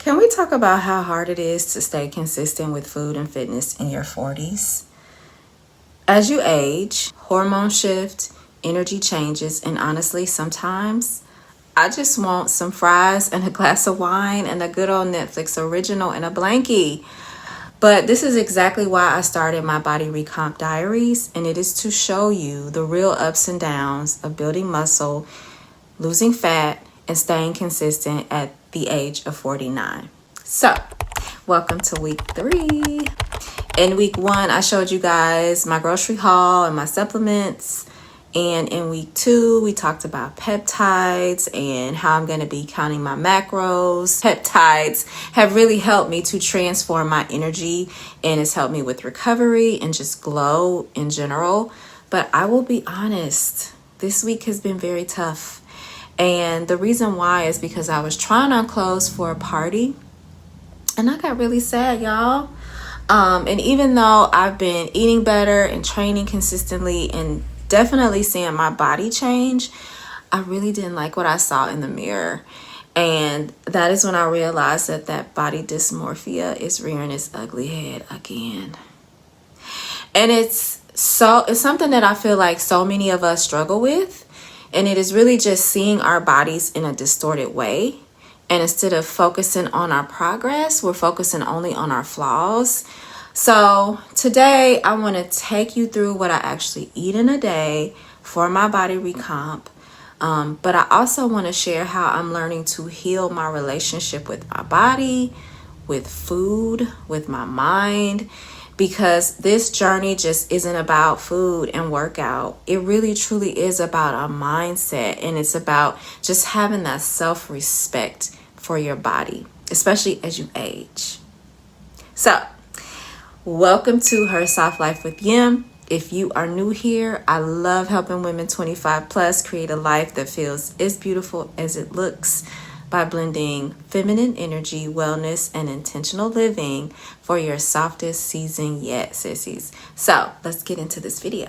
Can we talk about how hard it is to stay consistent with food and fitness in your 40s? As you age, hormones shift, energy changes, and honestly, sometimes I just want some fries and a glass of wine and a good old Netflix original and a blankie. But this is exactly why I started my Body Recomp Diaries, and it is to show you the real ups and downs of building muscle, losing fat, and staying consistent at the age of 49. So, welcome to week 3. In week 1, I showed you guys my grocery haul and my supplements. And in week 2, we talked about peptides and how I'm going to be counting my macros. Peptides have really helped me to transform my energy, and it's helped me with recovery and just glow in general. But I will be honest, this week has been very tough. And the reason why is because I was trying on clothes for a party and I got really sad, y'all. And even though I've been eating better and training consistently and definitely seeing my body change, I really didn't like what I saw in the mirror. And that is when I realized that body dysmorphia is rearing its ugly head again. And it's something that I feel like so many of us struggle with. And it is really just seeing our bodies in a distorted way. And instead of focusing on our progress, we're focusing only on our flaws. So today I want to take you through what I actually eat in a day for my body recomp. But I also want to share how I'm learning to heal my relationship with my body, with food, with my mind. Because this journey just isn't about food and workout. It really truly is about a mindset, and it's about just having that self-respect for your body, especially as you age. So, welcome to Her Soft Life with Yim. If you are new here, I love helping women 25 plus create a life that feels as beautiful as it looks, by blending feminine energy, wellness, and intentional living for your softest season yet, sissies. So let's get into this video.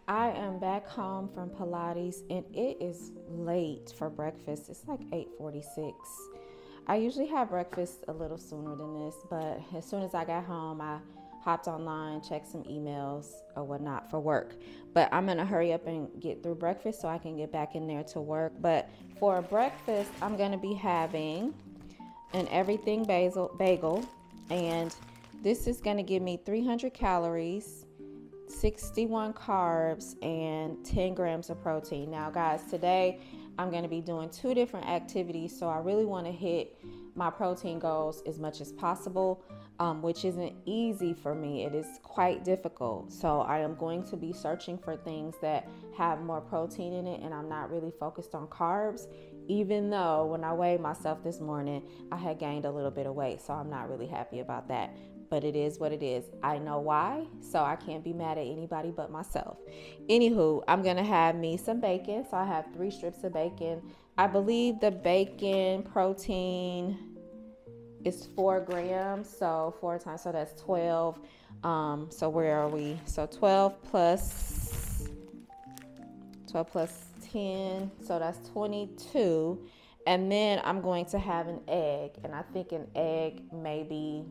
I am back home from Pilates and it is late for breakfast. It's like 8:46. I usually have breakfast a little sooner than this, but as soon as I got home, I hopped online, checked some emails or whatnot for work. But I'm going to hurry up and get through breakfast so I can get back in there to work. But for breakfast, I'm going to be having an everything bagel, and this is going to give me 300 calories, 61 carbs, and 10 grams of protein. Now guys, today I'm going to be doing 2 different activities, so I really want to hit my protein goals as much as possible, which isn't easy for me. It is quite difficult. So I am going to be searching for things that have more protein in it, and I'm not really focused on carbs, even though when I weighed myself this morning, I had gained a little bit of weight, so I'm not really happy about that. But it is what it is. I know why, so I can't be mad at anybody but myself. Anywho, I'm gonna have me some bacon. So I have 3 strips of bacon. I believe the bacon protein is 4 grams. So 4 times, so that's 12. So where are we? So 12 plus 10, so that's 22. And then I'm going to have an egg, and I think an egg maybe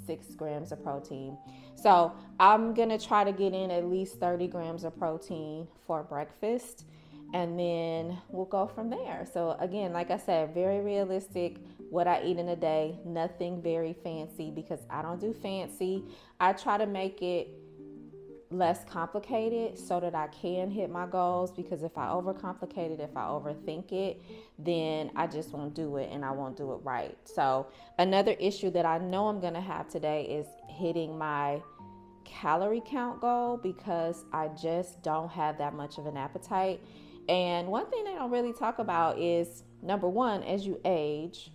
6 grams of protein. So I'm gonna try to get in at least 30 grams of protein for breakfast, and then we'll go from there. So again, like I said, very realistic what I eat in a day, nothing very fancy because I don't do fancy. I try to make it less complicated so that I can hit my goals, because if I overcomplicate it, if I overthink it, then I just won't do it and I won't do it right. So another issue that I know I'm going to have today is hitting my calorie count goal, because I just don't have that much of an appetite. And one thing they don't really talk about is, number one, as you age,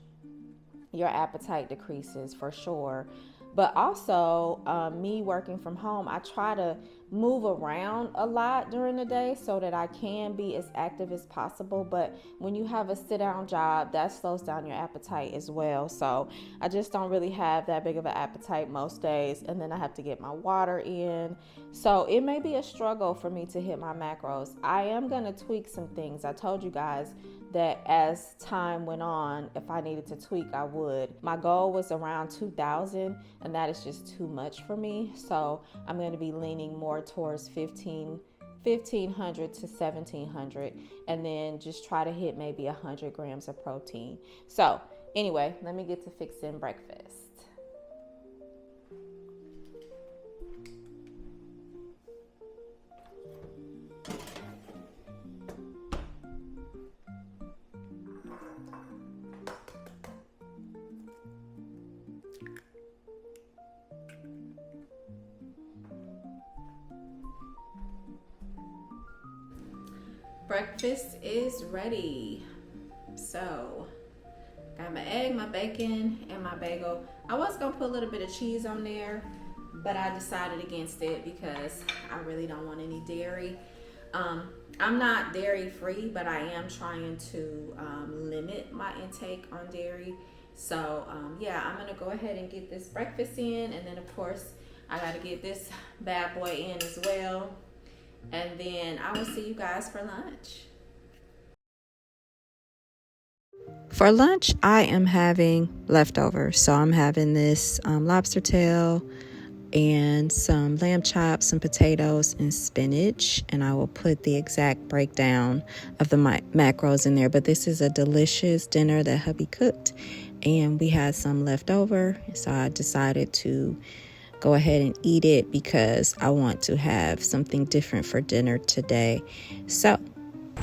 your appetite decreases for sure. But also, me working from home, I try to move around a lot during the day so that I can be as active as possible. But when you have a sit-down job, that slows down your appetite as well. So I just don't really have that big of an appetite most days. And then I have to get my water in. So it may be a struggle for me to hit my macros. I am going to tweak some things. I told you guys that as time went on, if I needed to tweak, I would. My goal was around 2,000, and that is just too much for me. So I'm going to be leaning more towards 1,500 to 1,700, and then just try to hit maybe 100 grams of protein. So anyway, let me get to fixing breakfast. Breakfast is ready. So, got my egg, my bacon, and my bagel. I was gonna put a little bit of cheese on there, but I decided against it because I really don't want any dairy. I'm not dairy free, but I am trying to limit my intake on dairy. So, yeah, I'm gonna go ahead and get this breakfast in, and then of course, I gotta get this bad boy in as well. And then I will see you guys for lunch. For lunch, I am having leftovers. So I'm having this lobster tail and some lamb chops, some potatoes, and spinach. And I will put the exact breakdown of the macros in there. But this is a delicious dinner that hubby cooked. And we had some left over. So I decided to go ahead and eat it because I want to have something different for dinner today. So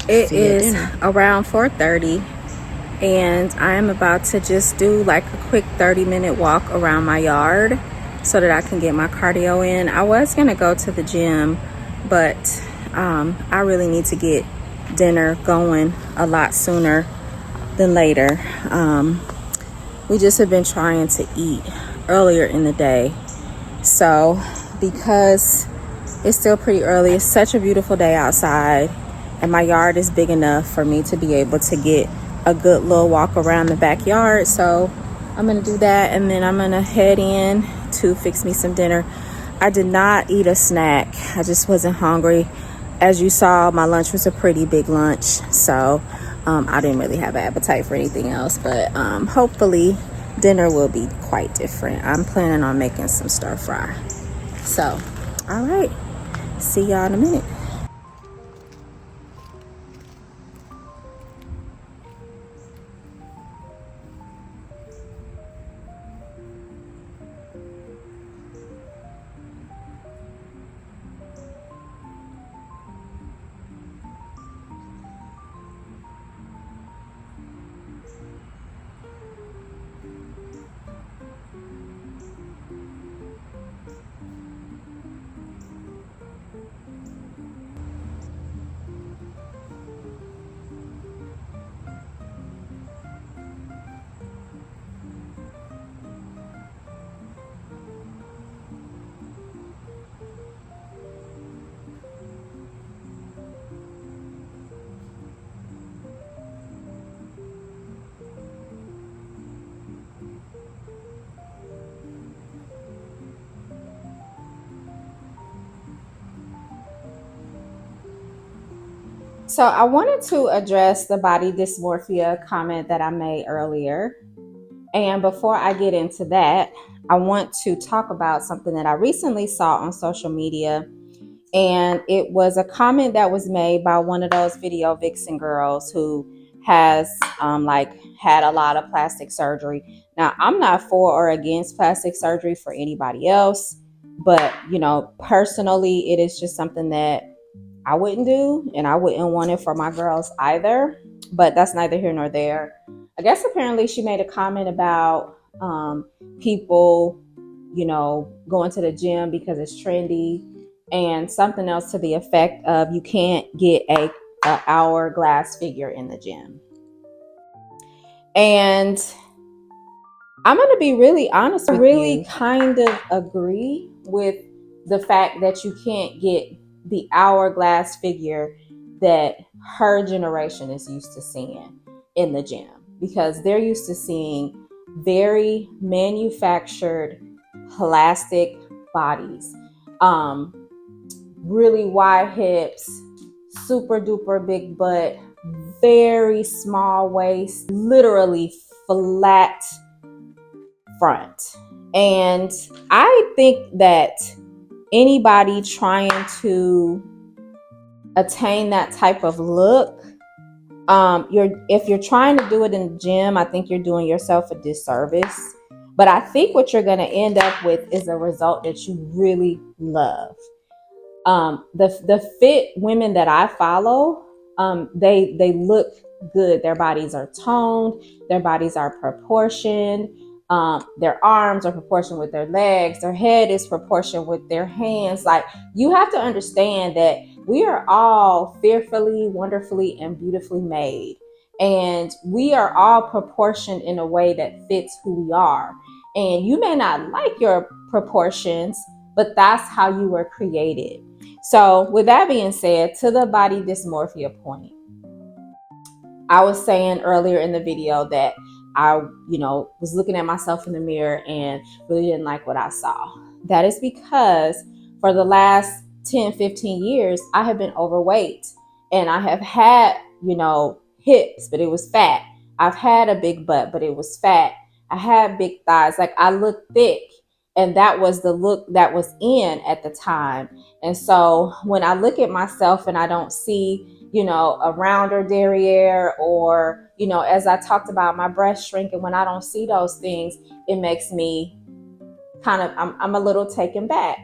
it is around 4:30, and I am about to just do like a quick 30-minute walk around my yard so that I can get my cardio in. I was gonna go to the gym, but I really need to get dinner going a lot sooner than later. We just have been trying to eat earlier in the day. So because it's still pretty early, it's such a beautiful day outside, and my yard is big enough for me to be able to get a good little walk around the backyard. So I'm gonna do that, and then I'm gonna head in to fix me some dinner. I did not eat a snack. I just wasn't hungry. As you saw, my lunch was a pretty big lunch, so I didn't really have an appetite for anything else. But hopefully dinner will be quite different. I'm planning on making some stir fry. So, all right. See y'all in a minute. So I wanted to address the body dysmorphia comment that I made earlier. And before I get into that, I want to talk about something that I recently saw on social media. And it was a comment that was made by one of those video vixen girls who has had a lot of plastic surgery. Now, I'm not for or against plastic surgery for anybody else, but personally, it is just something that I wouldn't do, and I wouldn't want it for my girls either. But that's neither here nor there. I guess apparently she made a comment about people, going to the gym because it's trendy, and something else to the effect of you can't get a hourglass figure in the gym. And I'm going to be really honest with you. I really kind of agree with the fact that you can't get the hourglass figure that her generation is used to seeing in the gym, because they're used to seeing very manufactured plastic bodies, really wide hips, super duper big butt, very small waist, literally flat front. And I think that anybody trying to attain that type of look, if you're trying to do it in the gym, I think you're doing yourself a disservice. But I think what you're going to end up with is a result that you really love. The fit women that I follow, they look good. Their bodies are toned. Their bodies are proportioned. Their arms are proportioned with their legs. Their head is proportioned with their hands. Like, you have to understand that we are all fearfully, wonderfully, and beautifully made. And we are all proportioned in a way that fits who we are. And you may not like your proportions, but that's how you were created. So with that being said, to the body dysmorphia point, I was saying earlier in the video that I, was looking at myself in the mirror and really didn't like what I saw. That is because for the last 10, 15 years, I have been overweight, and I have had, hips, but it was fat. I've had a big butt, but it was fat. I had big thighs. Like, I look thick, and that was the look that was in at the time. And so when I look at myself and I don't see, a rounder derriere, or, as I talked about, my breast shrinking, when I don't see those things, it makes me I'm a little taken back.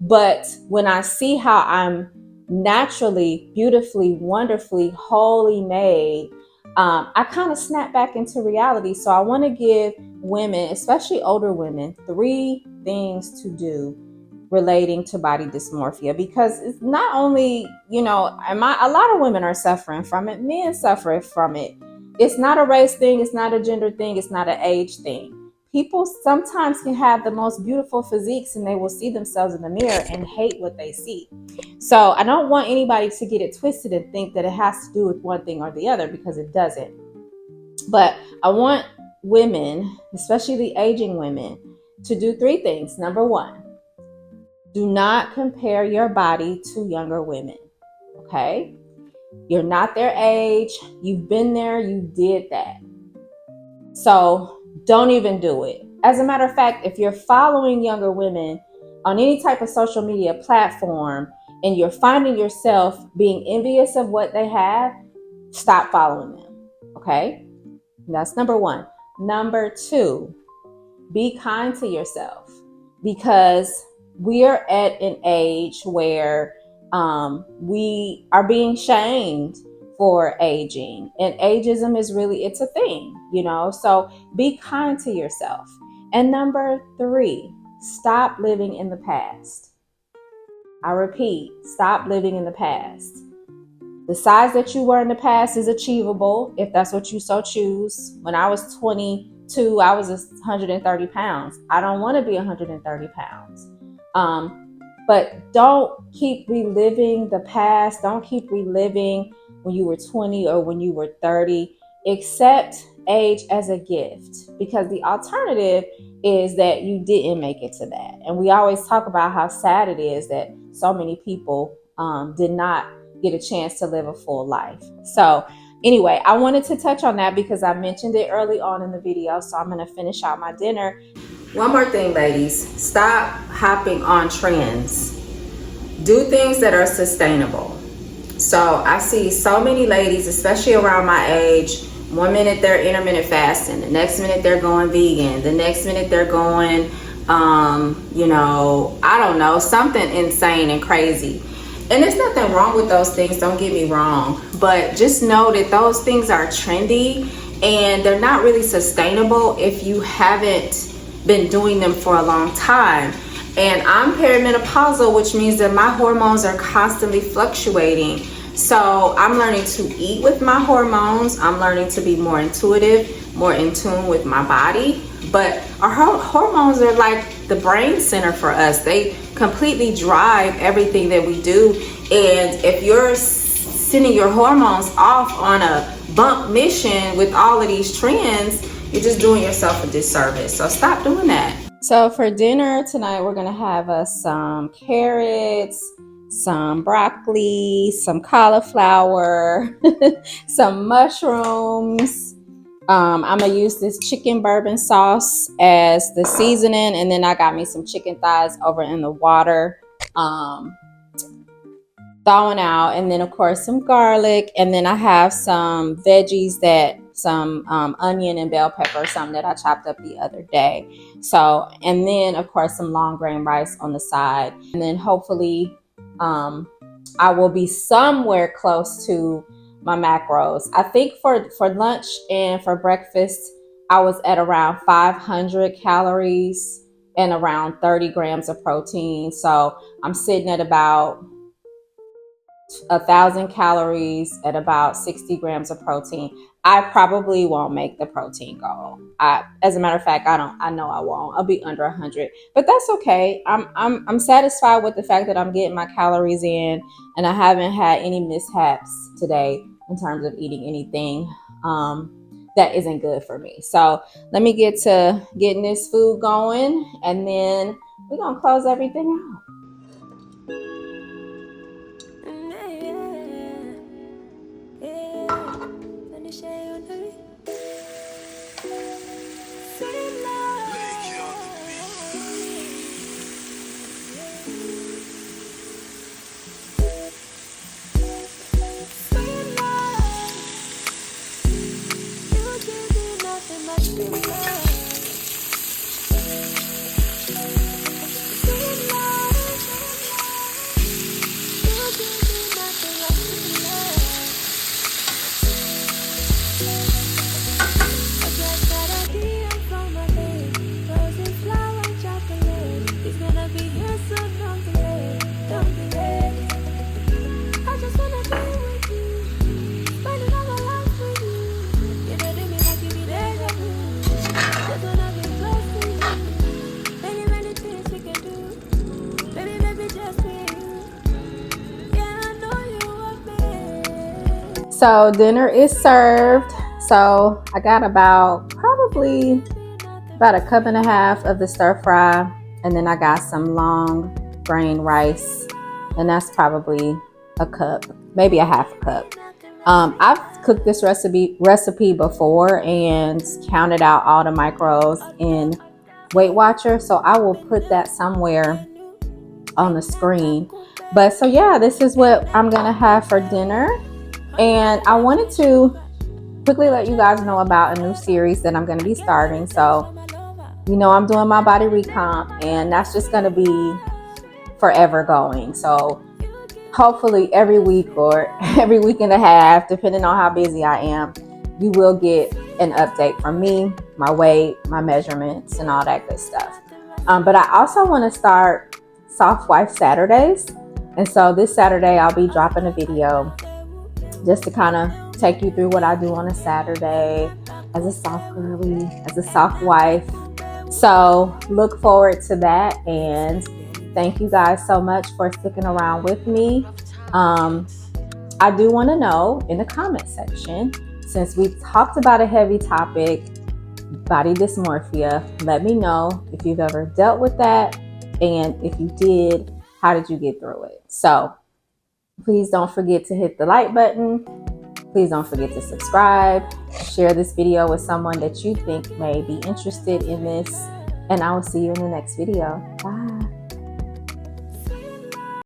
But when I see how I'm naturally, beautifully, wonderfully, wholly made, I kind of snap back into reality. So I want to give women, especially older women, 3 things to do relating to body dysmorphia, because it's not only, a lot of women are suffering from it. Men suffer from it. It's not a race thing. It's not a gender thing. It's not an age thing. People sometimes can have the most beautiful physiques, and they will see themselves in the mirror and hate what they see. So I don't want anybody to get it twisted and think that it has to do with one thing or the other, because it doesn't. But I want women, especially the aging women, to do 3 things. Number 1, do not compare your body to younger women. Okay? You're not their age. You've been there. You did that. So don't even do it. As a matter of fact, if you're following younger women on any type of social media platform and you're finding yourself being envious of what they have, stop following them. Okay? That's number 1. Number 2, be kind to yourself, because we are at an age where we are being shamed for aging, and ageism is really, it's a thing, so be kind to yourself. And number 3, stop living in the past. I repeat, stop living in the past. The size that you were in the past is achievable if that's what you so choose. When I was 22, I was 130 pounds. I don't want to be 130 pounds. But don't keep reliving the past. Don't keep reliving when you were 20 or when you were 30. Accept age as a gift, because the alternative is that you didn't make it to that. And we always talk about how sad it is that so many people did not get a chance to live a full life. So anyway, I wanted to touch on that because I mentioned it early on in the video. So I'm going to finish out my dinner. One more thing, ladies, stop hopping on trends. Do things that are sustainable. So I see so many ladies, especially around my age, 1 minute they're intermittent fasting, the next minute they're going vegan, the next minute they're going, you know, I don't know, something insane and crazy. And there's nothing wrong with those things, don't get me wrong, but just know that those things are trendy and they're not really sustainable if you haven't been doing them for a long time. And I'm perimenopausal, which means that my hormones are constantly fluctuating. So I'm learning to eat with my hormones. I'm learning to be more intuitive, more in tune with my body. But our hormones are like the brain center for us. They completely drive everything that we do. And if you're sending your hormones off on a bump mission with all of these trends, you're just doing yourself a disservice. So stop doing that. So for dinner tonight, we're gonna have some carrots, some broccoli, some cauliflower, some mushrooms. I'm gonna use this chicken bourbon sauce as the seasoning, and then I got me some chicken thighs over in the water, thawing out, and then of course some garlic, and then I have some veggies some onion and bell pepper, something that I chopped up the other day. So, and then of course some long grain rice on the side, and then hopefully I will be somewhere close to my macros. I think for lunch and for breakfast, I was at around 500 calories and around 30 grams of protein. So I'm sitting at about 1,000 calories at about 60 grams of protein. I probably won't make the protein goal. As a matter of fact, I know I won't. I'll be under 100, but that's okay. I'm satisfied with the fact that I'm getting my calories in, and I haven't had any mishaps today in terms of eating anything that isn't good for me. So let me get to getting this food going, and then we're gonna close everything out. So dinner is served. So I got probably about a cup and a half of the stir fry, and then I got some long grain rice, and that's probably a cup, maybe a half a cup. I've cooked this recipe before and counted out all the macros in Weight Watcher, so I will put that somewhere on the screen. But so yeah, this is what I'm gonna have for dinner. And I wanted to quickly let you guys know about a new series that I'm going to be starting. So, you know, I'm doing my body recomp, and that's just going to be forever going. So hopefully every week or every week and a half, depending on how busy I am, you will get an update from me, my weight, my measurements, and all that good stuff. But I also want to start Soft Wife Saturdays. And so this Saturday, I'll be dropping a video just to kind of take you through what I do on a Saturday as a soft girly, as a soft wife. So look forward to that, and thank you guys so much for sticking around with me. I do want to know in the comment section, since we talked about a heavy topic, body dysmorphia, let me know if you've ever dealt with that, and if you did, how did you get through it? So Please don't forget to hit the like button. Please don't forget to subscribe. Share this video with someone that you think may be interested in this. And I will see you in the next video. Bye.